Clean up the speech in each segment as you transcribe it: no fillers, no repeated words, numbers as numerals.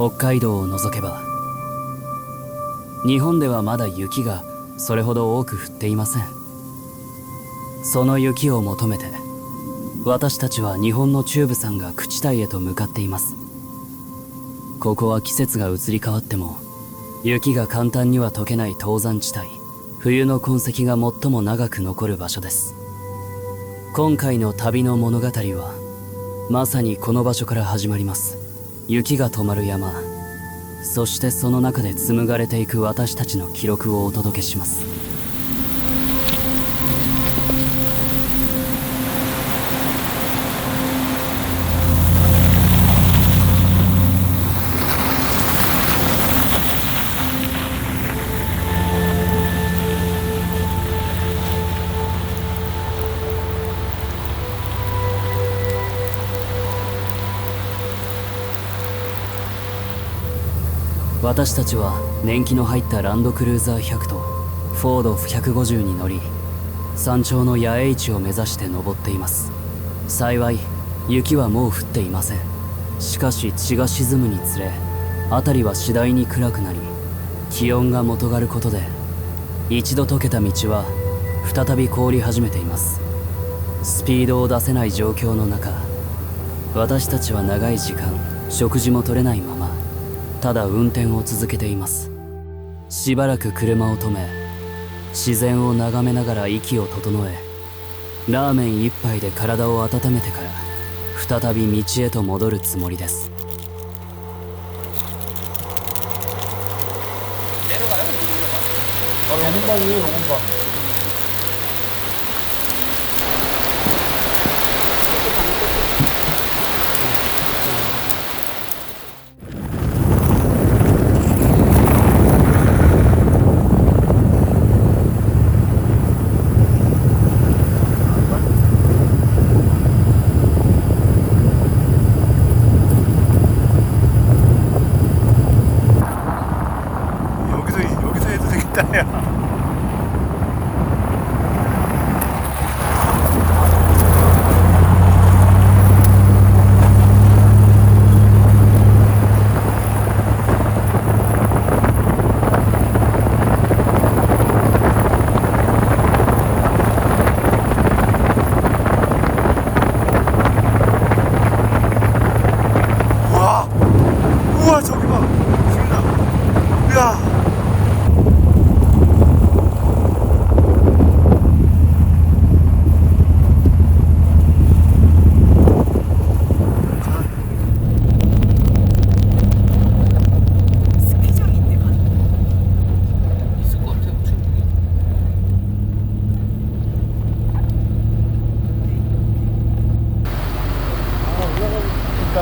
北海道を除けば日本ではまだ雪がそれほど多く降っていません。その雪を求めて私たちは日本の中部山が朽ち帯へと向かっています。ここは季節が移り変わっても雪が簡単には溶けない登山地帯、冬の痕跡が最も長く残る場所です。今回の旅の物語はまさにこの場所から始まります。雪が止まる山、そしてその中で紡がれていく私たちの記録をお届けします。私たちは年季の入ったランドクルーザー100とフォード150に乗り、山頂の野営地を目指して登っています。幸い雪はもう降っていません。しかし血が沈むにつれ辺りは次第に暗くなり、気温が元がることで一度溶けた道は再び凍り始めています。スピードを出せない状況の中、私たちは長い時間食事も取れないままただ運転を続けています。しばらく車を止め、自然を眺めながら息を整え、ラーメン一杯で体を温めてから再び道へと戻るつもりです。여기서 해도 되겠다 야. 우와 저기 봐. 지금 야.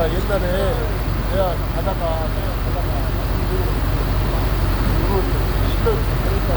옛날에 내가 가다가 이거 실로 그러니까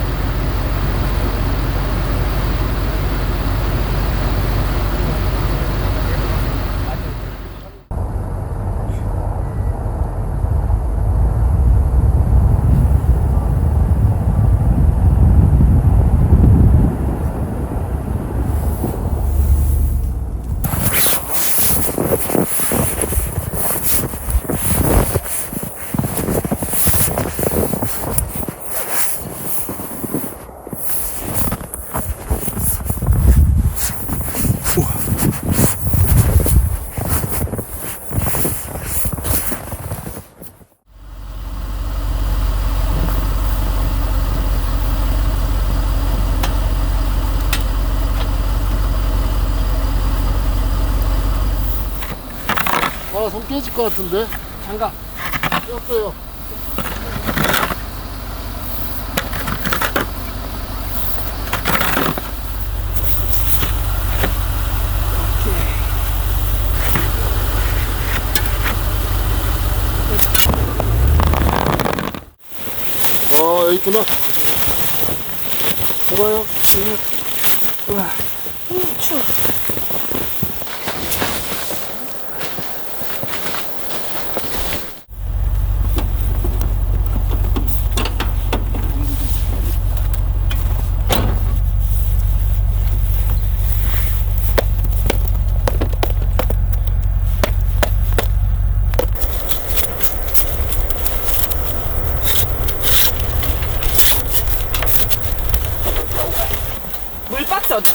아, 손 깨질 것 같은데? 장갑 꼈어요. 여기 있구나. 들어요. 우와, 추워.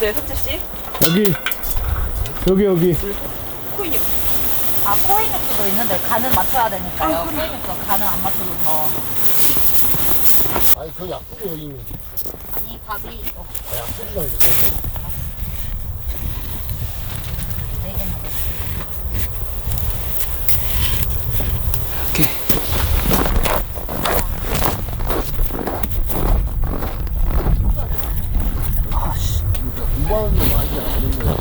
있어요, 석재씨? 여기. 코인육. 아, 코인육수도 있는데 간은 맞춰야 되니까요. 코인육수 간은 안 맞춰도 더. 아니 그 약국이 여기 있는. 아니, 밥이 약국이가 이제. 4개나 먹어. 오케이. 공부하는 거 많이 안 되는 거야.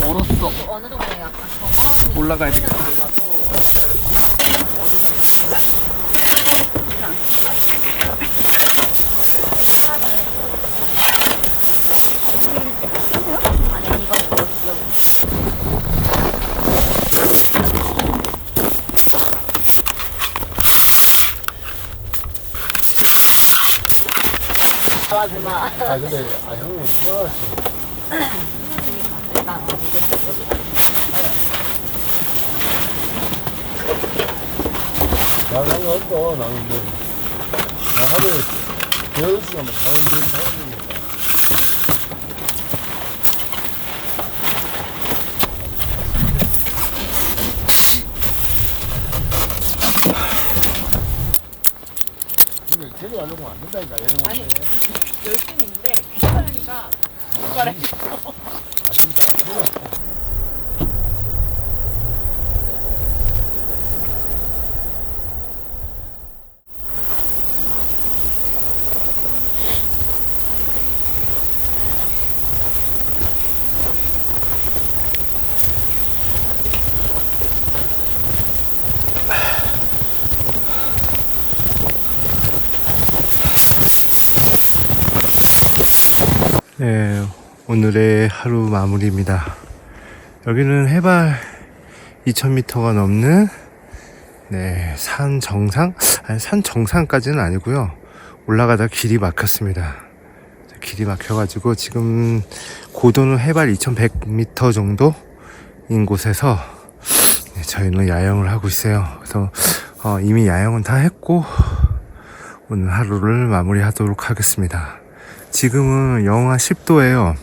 얼었어. 어느 동네 약간 정원 올라가야 돼. 아니, 이거 여기. 아 근데 형님 좋아하시. 일단 나는 없어. 나는 뭐. 나 하루에 8시간만 자는 사람이니까. 근데 데리 가려고 안 된다니까. 아니, 열심히 있는데 귀찮으니까 이거를 아 진짜 안 된다니까. 네, 오늘의 하루 마무리입니다. 여기는 해발 2000m가 넘는 산 정상? 아니, 산 정상까지는 아니고요. 올라가다 길이 막혔습니다. 길이 막혀가지고 지금 고도는 해발 2100m 정도인 곳에서 저희는 야영을 하고 있어요. 그래서 이미 야영은 다 했고 오늘 하루를 마무리하도록 하겠습니다. 지금은 영하 10도예요.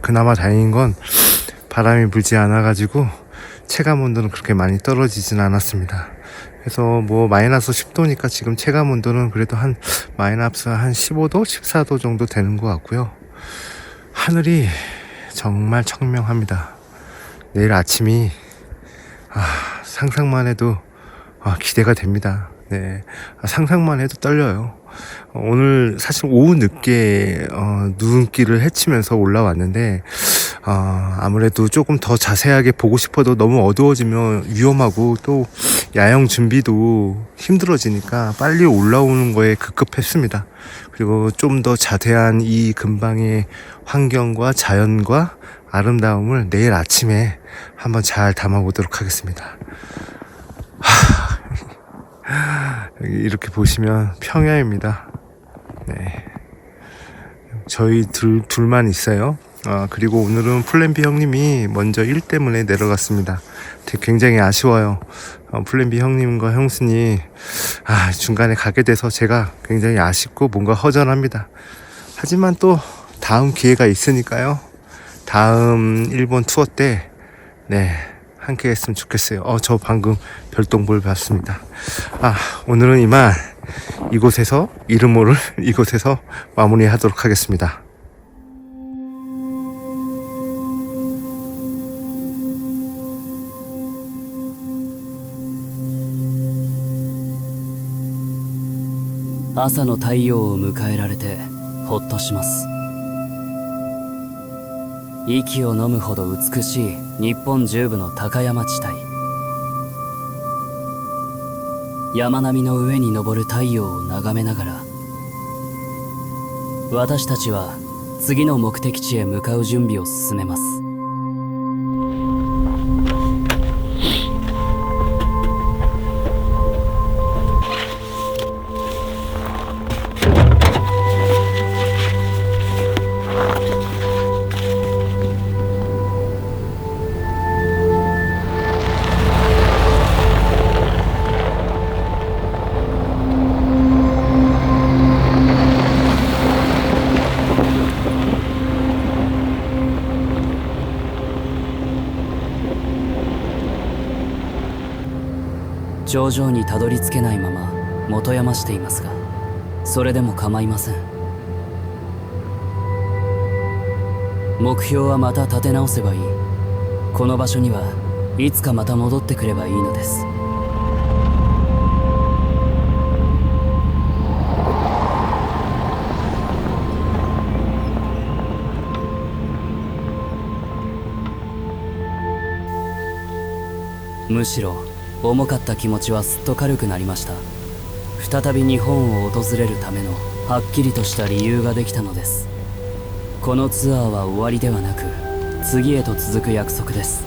그나마 다행인 건 바람이 불지 않아가지고 체감 온도는 그렇게 많이 떨어지진 않았습니다. 그래서 뭐 마이너스 10도니까 지금 체감 온도는 그래도 한 마이너스 한 15도, 14도 정도 되는 것 같고요. 하늘이 정말 청명합니다. 내일 아침이 상상만 해도 기대가 됩니다. 네, 상상만 해도 떨려요. 오늘 사실 오후 늦게 눈길을 헤치면서 올라왔는데 아무래도 조금 더 자세하게 보고 싶어도 너무 어두워지면 위험하고 또 야영 준비도 힘들어지니까 빨리 올라오는 거에 급급했습니다. 그리고 좀 더 자세한 이 근방의 환경과 자연과 아름다움을 내일 아침에 한번 잘 담아보도록 하겠습니다. 여기 이렇게 보시면 평야입니다. 네, 저희 둘만 있어요. 그리고 오늘은 플랜B 형님이 먼저 일 때문에 내려갔습니다. 굉장히 아쉬워요. 플랜B 형님과 형수님 중간에 가게 돼서 제가 굉장히 아쉽고 뭔가 허전합니다. 하지만 또 다음 기회가 있으니까요. 다음 일본 투어 때 함께 했으면 좋겠어요. 저 방금 별똥볼 봤습니다. 오늘은 이만 이곳에서 이름 모를 이곳에서 마무리하도록 하겠습니다.朝の太陽を迎えられてほっとします。息を飲むほど美しい日本中部の高山地帯。山並みの上に昇る太陽を眺めながら、私たちは次の目的地へ向かう準備を進めます。頂上にたどり着けないまま元山していますが、それでも構いません。目標はまた立て直せばいい。この場所にはいつかまた戻ってくればいいのです。むしろ重かった気持ちはすっと軽くなりました。再び日本を訪れるためのはっきりとした理由ができたのです。このツアーは終わりではなく、次へと続く約束です。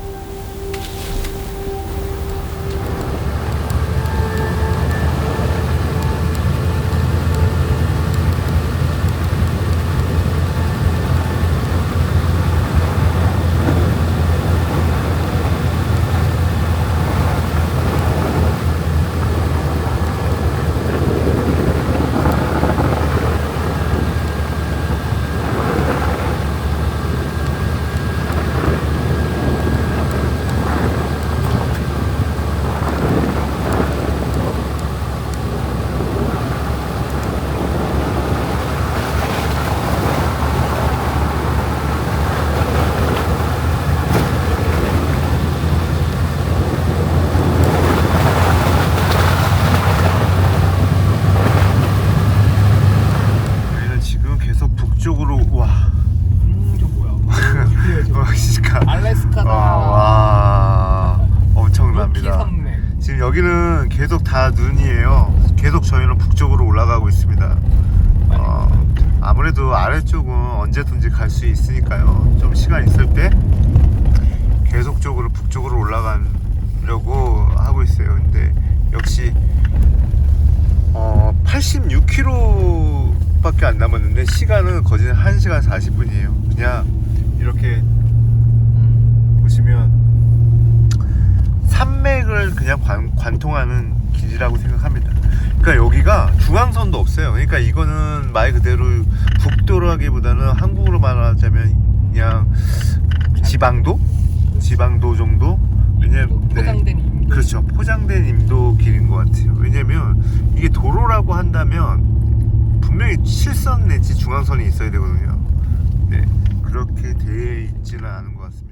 저희는 지금 계속 북쪽으로 와. 저 뭐야? 알래스카다. 와, 엄청납니다. 산맥. 지금 여기는 계속 다 눈이에요. 계속 저희는 북쪽으로 올라가고 있습니다. 아무래도 아래쪽은 언제든지 갈 수 있으니까요. 좀 시간 있을 때 계속적으로 북쪽으로 올라가려고 하고 있어요. 근데 역시 86km밖에 안 남았는데 시간은 거진 1시간 40분이에요. 그냥 이렇게 보시면 산맥을 그냥 관통하는 길이라고 생각합니다. 그러니까 여기가 중앙선도 없어요. 그러니까 이거는 말 그대로 북도라기보다는 한국으로 말하자면 그냥 지방도 정도. 왜냐면 포장된 임도. 그렇죠. 포장된 임도 길인 것 같아요. 왜냐면 이게 도로라고 한다면 분명히 실선 내지 중앙선이 있어야 되거든요. 네, 그렇게 돼 있지는 않은 것 같습니다.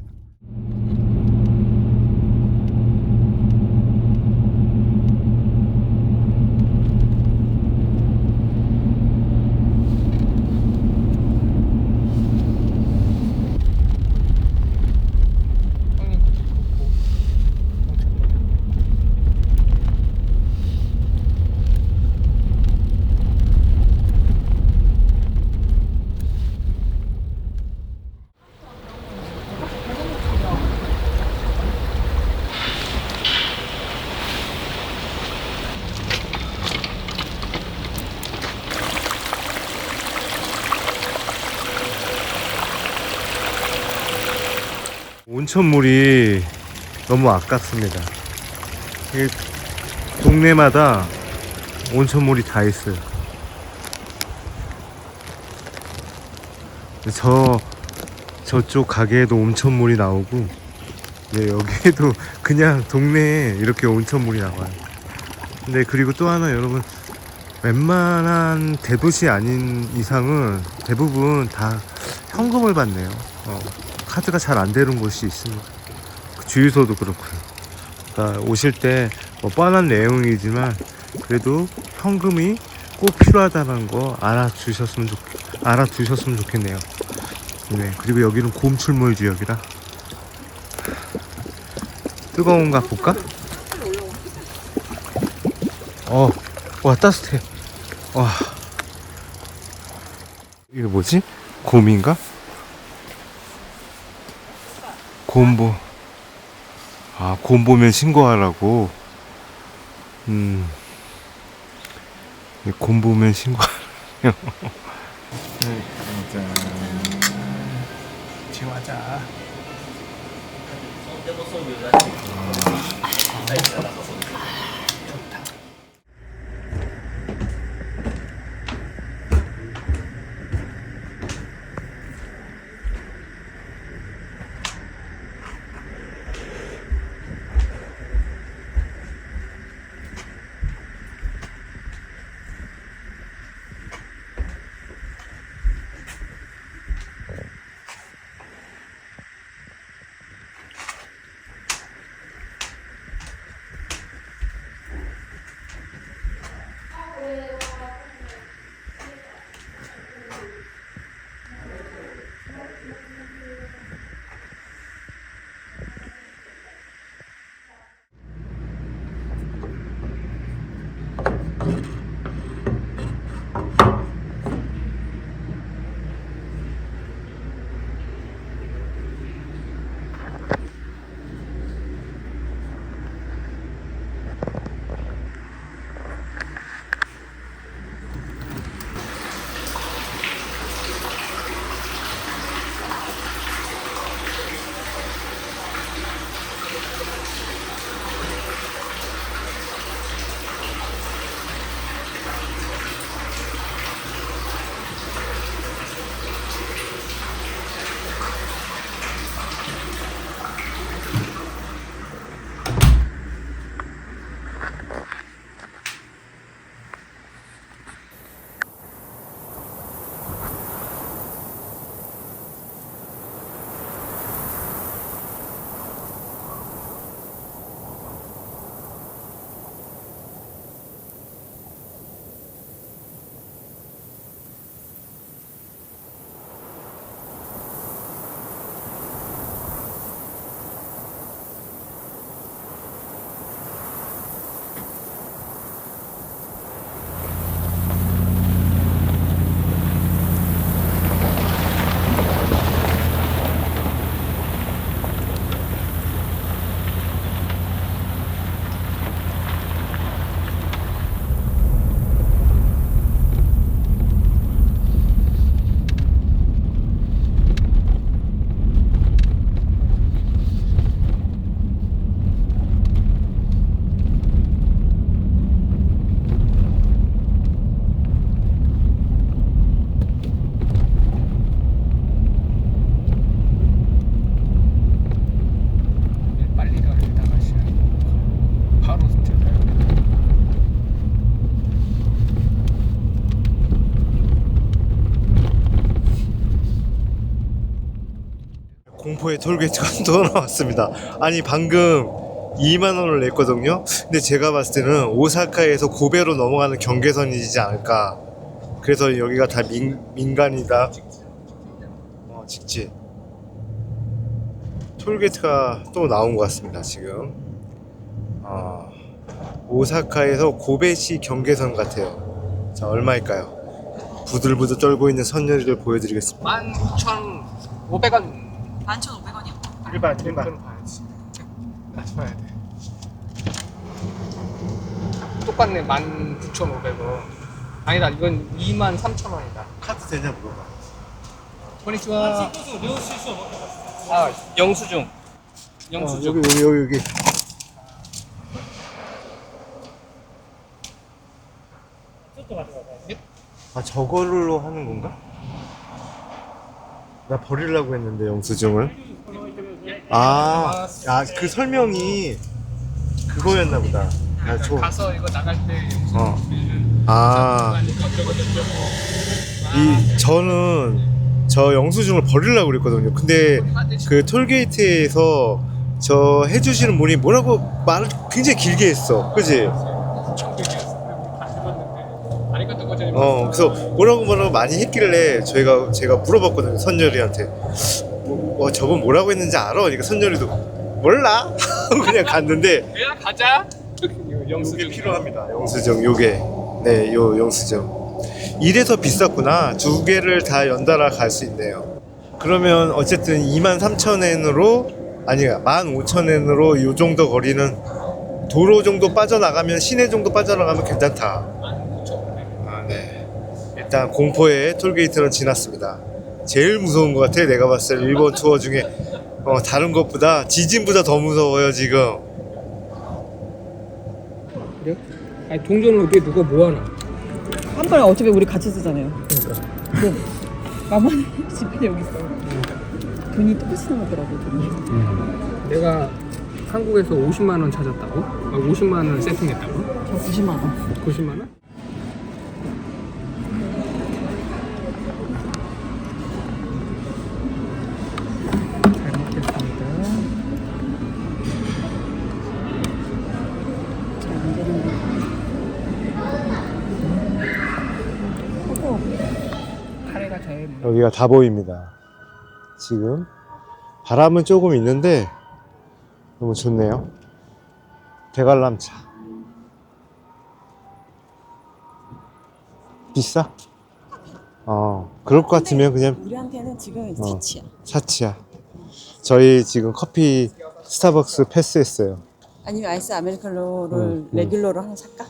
형님 그거 그렇고 엄청나게. 온천물이 너무 아깝습니다. 이게 동네마다 온천물이 다 있어요. 저쪽 가게에도 온천물이 나오고, 네, 여기에도 그냥 동네에 이렇게 온천물이 나와요. 근데 그리고 또 하나 여러분, 웬만한 대도시 아닌 이상은 대부분 다 현금을 받네요. 카드가 잘 안 되는 곳이 있습니다. 주유소도 그렇고요. 그러니까 오실 때 뭐 뻔한 내용이지만 그래도 현금이 꼭 필요하다는 거 알아두셨으면 좋겠네요. 네, 그리고 여기는 곰출몰 지역이라 뜨거운가 볼까? 와 따뜻해. 와, 이게 뭐지? 곰인가? 곰 보면 신고하라고. 곰 보면 신고하라고. 짠. 지화자. 좋다. 공포의 톨게이트가 또 나왔습니다. 아니 방금 2만 원을 냈거든요. 근데 제가 봤을 때는 오사카에서 고베로 넘어가는 경계선이지 않을까. 그래서 여기가 다 민간이다. 직진. 톨게이트가 또 나온 것 같습니다. 지금 오사카에서 고베시 경계선 같아요. 자, 얼마일까요? 부들부들 떨고 있는 선녀리를 보여드리겠습니다. 19,500원. 11,500원이요. 일반. 다시 봐야 돼. 똑같네. 19,500원. 아니다. 이건 23,000원이다. 카드 되냐 물어봐. konnichiwa. 아, 영수증. 영수증. 여기. 아, 저걸로 하는 건가? 나 버리려고 했는데 영수증을. 그 설명이 그거였나 보다. 가서 이거 나갈 때 영수증. 저는 저 영수증을 버리려고 그랬거든요. 근데 그 톨게이트에서 저 해주시는 분이 뭐라고 말을 굉장히 길게 했어. 그지? 그래서 뭐라고 많이 했길래 제가 물어봤거든요. 선열이한테. 저분 뭐라고 했는지 알아? 그러니까 선열이도 몰라? 그냥 갔는데. 내가 가자. 요게 필요합니다. 영수증 요게. 네, 요 영수증. 이래서 비쌌구나. 2개를 다 연달아 갈 수 있네요. 그러면 어쨌든 23,000엔으로 아니야 15,000엔으로 요 정도 거리는 도로 정도 빠져나가면 시내 정도 빠져나가면 괜찮다. 네. 일단 공포의 톨게이트는 지났습니다. 제일 무서운 것 같아. 내가 봤을 때 일본 투어 중에 다른 것보다 지진보다 더 무서워요 지금. 그래? 아니 동전을 어떻게 누가 모아놔? 한 번에 어차피 우리 같이 쓰잖아요. 그러니까. 나만 집에 여기 있어. 돈이 똑같이 나오더라고. 돈이. 내가 한국에서 50만 원 찾았다고? 50만 원 세팅했다고? 저 90만 원. 90만 원? 잘 먹겠습니다. 잘안 되는 카레가 제일 여기가 다 보입니다. 지금 바람은 조금 있는데 너무 좋네요. 대관람차 비싸? 그럴 것 같으면 그냥 우리한테는 지금 사치야. 사치야. 저희 지금 커피 스타벅스 패스했어요. 아니면 아이스 아메리카노를 레귤러로 하나 살까?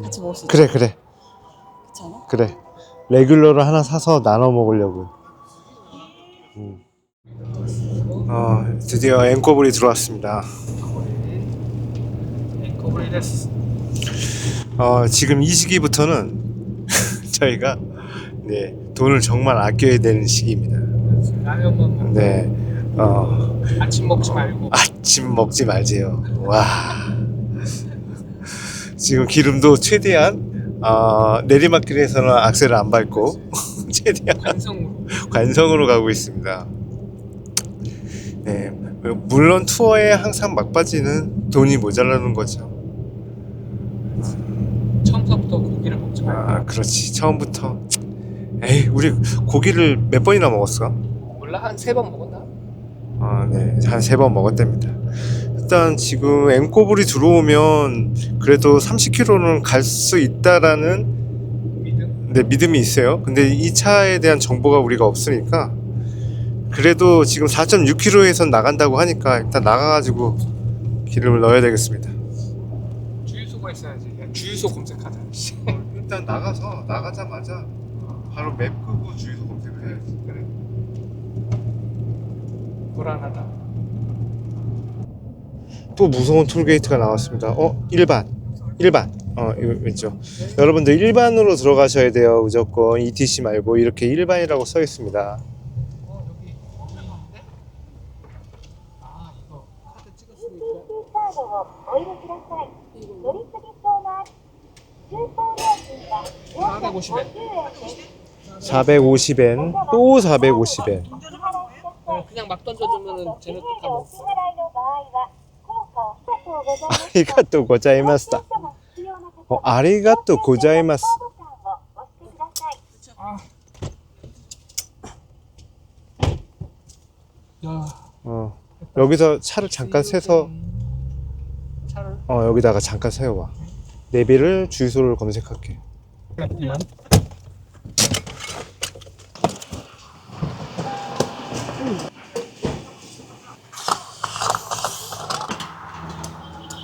같이 먹을 수 있어. 그래 괜찮아? 그래. 레귤러를 하나 사서 나눠 먹으려고요. 드디어 앵꼬불이 들어왔습니다. 앵커브리 데스. 지금 이 시기부터는 저희가 돈을 정말 아껴야 되는 시기입니다. 라면만 먹고 네, 아침 먹지 말고. 아침 먹지 말지요. 와, 지금 기름도 최대한 내리막길에서는 악셀을 안 밟고 최대한 관성으로 가고 있습니다. 네, 물론 투어에 항상 막바지는 돈이 모자라는 거죠. 처음부터 고기를 먹지 말고. 그렇지. 처음부터. 에이, 우리 고기를 몇 번이나 먹었어? 몰라, 한 3번 먹었나? 네, 한 3번 먹었답니다. 일단 지금 앵꼬불이 들어오면 그래도 30km는 갈 수 있다라는 믿음이 있어요. 근데 이 차에 대한 정보가 우리가 없으니까 그래도 지금 4.6km에서 나간다고 하니까 일단 나가가지고 기름을 넣어야 되겠습니다. 주유소가 있어야지. 그냥 주유소 검색하자. 일단 나가자마자 바로 맵 끄고 주유소 검색을 해야지. 그래. 불안하다. 또 무서운 톨게이트가 나왔습니다. 일반. 이거 왼쪽. 여러분들 일반으로 들어가셔야 돼요. 무조건 ETC 말고 이렇게 일반이라고 써 있습니다. 여기 아, 이거 카드 찍었으니까. 450엔. 450엔, 또 450엔. 그냥 막 던져주면은 쟤네 또 다 먹어. ありがとうございましたありがとうございます 야, 여기서 차를 잠깐 세서 차를 여기다가 잠깐 세워봐 내비를 주유소를 검색할게 잠깐만.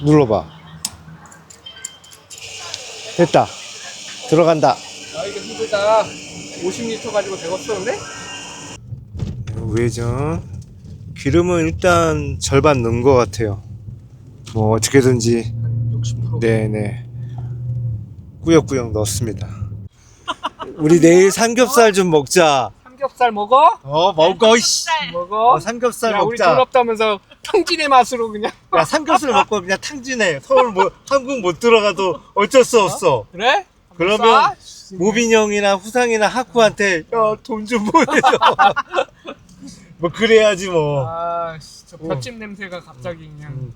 눌러봐 됐다 들어간다 아 이게 힘들다. 50리터 가지고 100원 쓰는데? 우회전 기름은 일단 절반 넣은 것 같아요 뭐 어떻게든지 60%. 네네 꾸역꾸역 넣었습니다 우리 내일 삼겹살 좀 먹자 삼겹살 먹어? 먹어 이씨 먹어. 삼겹살 야 우리 돈 없다면서 탕진의 맛으로 그냥. 야 삼겹살 먹고 그냥 탕진해 서울 뭐 한국 못 들어가도 어쩔 수 없어 그래? 그러면 모빈 형이나 후상이나 하쿠한테 야 돈 좀 보내줘 뭐 그래야지 뭐 아, 저 볏짚 냄새가 갑자기 그냥.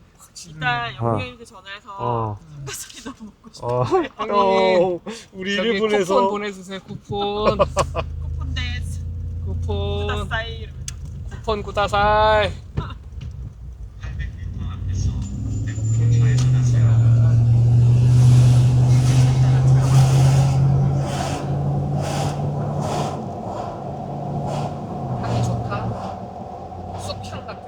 이따 영희한테 전화해서 삼겹살이 너무 먹고 싶어. 형님, 우리 저기 일본에서 쿠폰 보내주세요. 쿠폰. 쿠폰 데스. 쿠폰. 구다사이 이러면서. 쿠폰 구다사이. 향이 좋다. 쑥향 같아.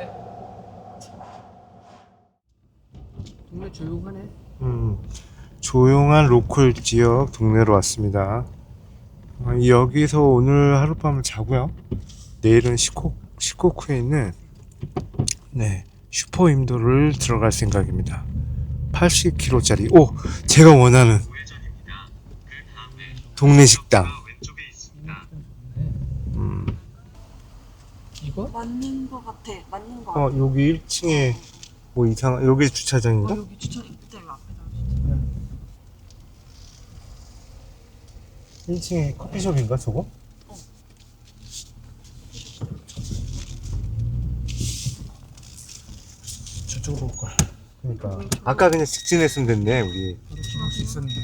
동네 조용하네. 조용한 로컬 지역 동네로 왔습니다. 여기서 오늘 하룻밤을 자고요. 내일은 시코쿠에 있는 슈퍼임도를 들어갈 생각입니다. 80km짜리 제가 원하는 동네 식당. 이거? 맞는 거 같아. 맞는 거 같아. 여기 1층에 뭐 이상한 여기 주차장인가? 여기 주차 있다 이거 앞에다. 1층에 커피숍인가 저거? 저쪽으로 올걸. 그러니까 아까 그냥 직진했으면 됐네 우리. 그럴 수 있었는데.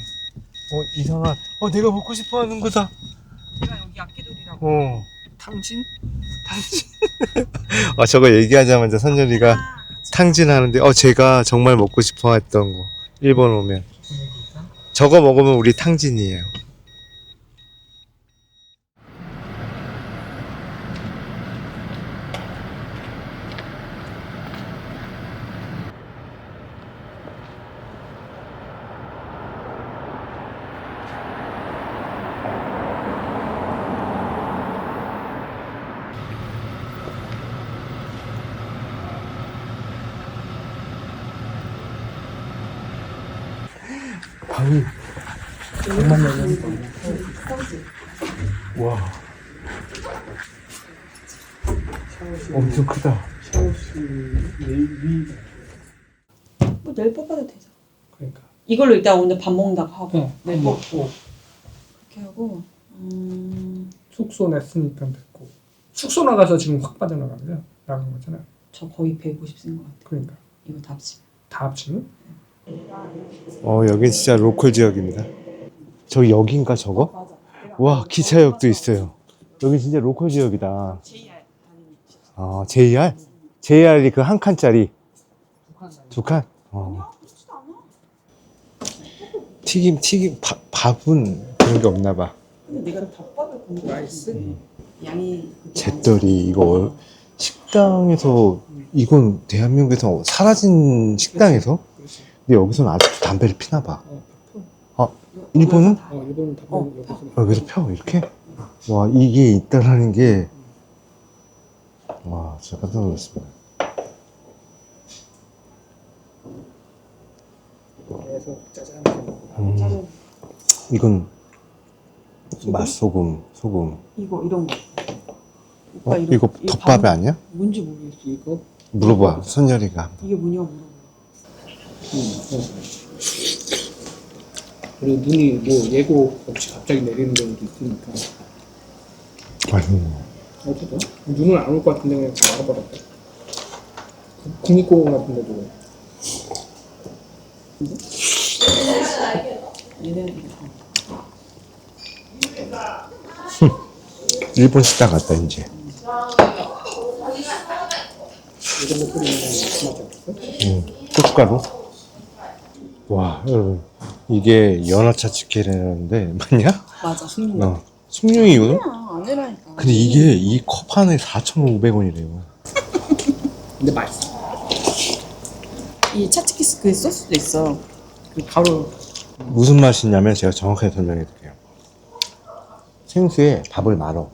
이상한 내가 먹고 싶어하는 거다. 내가 여기 악기돌이라고. 탕진? 저거 얘기하자마자 선열이가 탕진하는데 제가 정말 먹고 싶어했던 거 일본 오면 저거 먹으면 우리 탕진이에요. 방이 와 엄청 크다. 뭐 내일 뽑아도 되죠. 그러니까. 이걸로 일단 오늘 밥 먹는다고 하고 네, 먹고 그렇게 하고 숙소 냈으니까 됐고. 숙소 나가서 지금 확 빠져나가면 나간 거잖아. 저 거의 150 쓴 것 같아요. 그러니까 이거 다 합치면. 다 합치면 여긴 진짜 로컬 지역입니다. 저 여긴가 저거? 맞아. 와 기차역도 있어요. 여기 진짜 로컬 지역이다. JR 다니는 집. JR? JR이 그 한 칸짜리 두 칸? 그렇지도 않아. 튀김 밥은 그런 게 없나 봐. 근데 내가 덮밥을 본거 라이스? 양이 잿더리 이거 식당에서 이건 대한민국에서 사라진 식당에서? 근데 여기서는 아직도 담배를 피나 봐. 일본은? 일본은 다 여기서 여기서 펴 이렇게? 와 이게 있다라는 게 와 진짜 깜짝 놀랐습니다. 계속 짜잔. 이건 맛소금 이거 이런 거. 이거 덮밥이 아니야? 뭔지 모르겠어. 이거 물어봐 선열이가. 이게 뭐냐고 물어봐. 그리고 눈이 뭐 예고 없이 갑자기 내리는 경우도 있으니까. 맛있네. 어쨌든 눈은 안 올 것 같은데 그냥 나가버렸다. 국립공원 같은 데도. 일본 식당 갔다 이제. 이런 거 뿌리면 맛이 없어? 고춧가루. 와 여러분 이게 연하차 치킨이라는데 맞냐? 맞아, 승리. 숭늉이거든? 아니라니까. 근데 이게 이 컵 안에 4,500원이래요. 근데 맛있어. 이 차치키스 그 소스도 있어. 그 가루. 무슨 맛이냐면 제가 정확하게 설명해 드릴게요. 생수에 밥을 말어.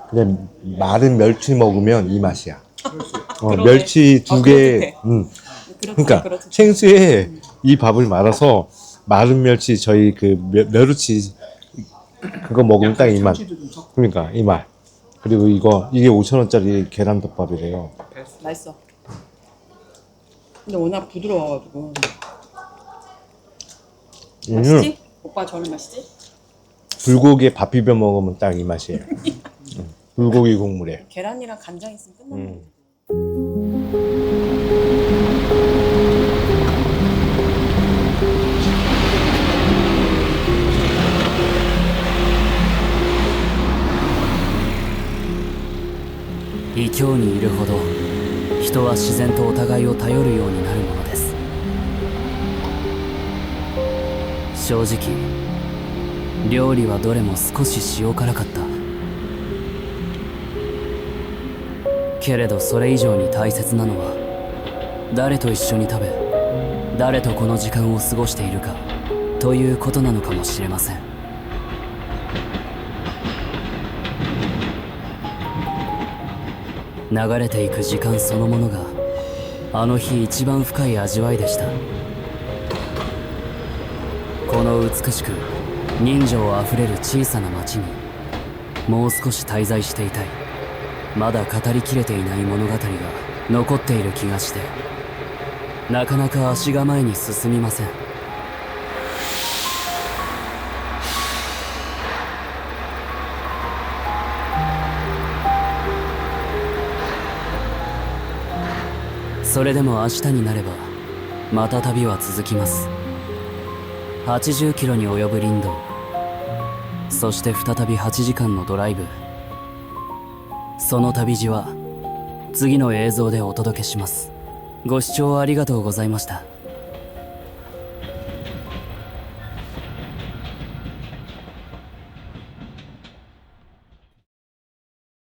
근데 마른 멸치 먹으면 이 맛이야. 멸치 두 개. 그러니까 생수에 이 밥을 말아서 마른 멸치 저희 그 멸치 그거 먹으면 딱 이 맛. 그러니까 이 맛. 그리고 이게 5,000원짜리 계란덮밥이래요. 맛있어. 근데 워낙 부드러워가지고. 맛있지? 오빠 저는 맛있지? 불고기에 밥 비벼 먹으면 딱 이 맛이에요. 불고기 국물에. 계란이랑 간장 있으면 끝나는 거.異教にいるほど人は自然とお互いを頼るようになるものです。正直料理はどれも少し塩辛かった。けれどそれ以上に大切なのは誰と一緒に食べ誰とこの時間を過ごしているかということなのかもしれません。流れていく時間そのものがあの日一番深い味わいでした。この美しく人情あふれる小さな町にもう少し滞在していたい。まだ語りきれていない物語が残っている気がしてなかなか足構えに進みません。それでも明日になればまた旅は続きます。80キロに及ぶ林道、そして再び8時間のドライブ。その旅路は次の映像でお届けします。ご視聴ありがとうございました。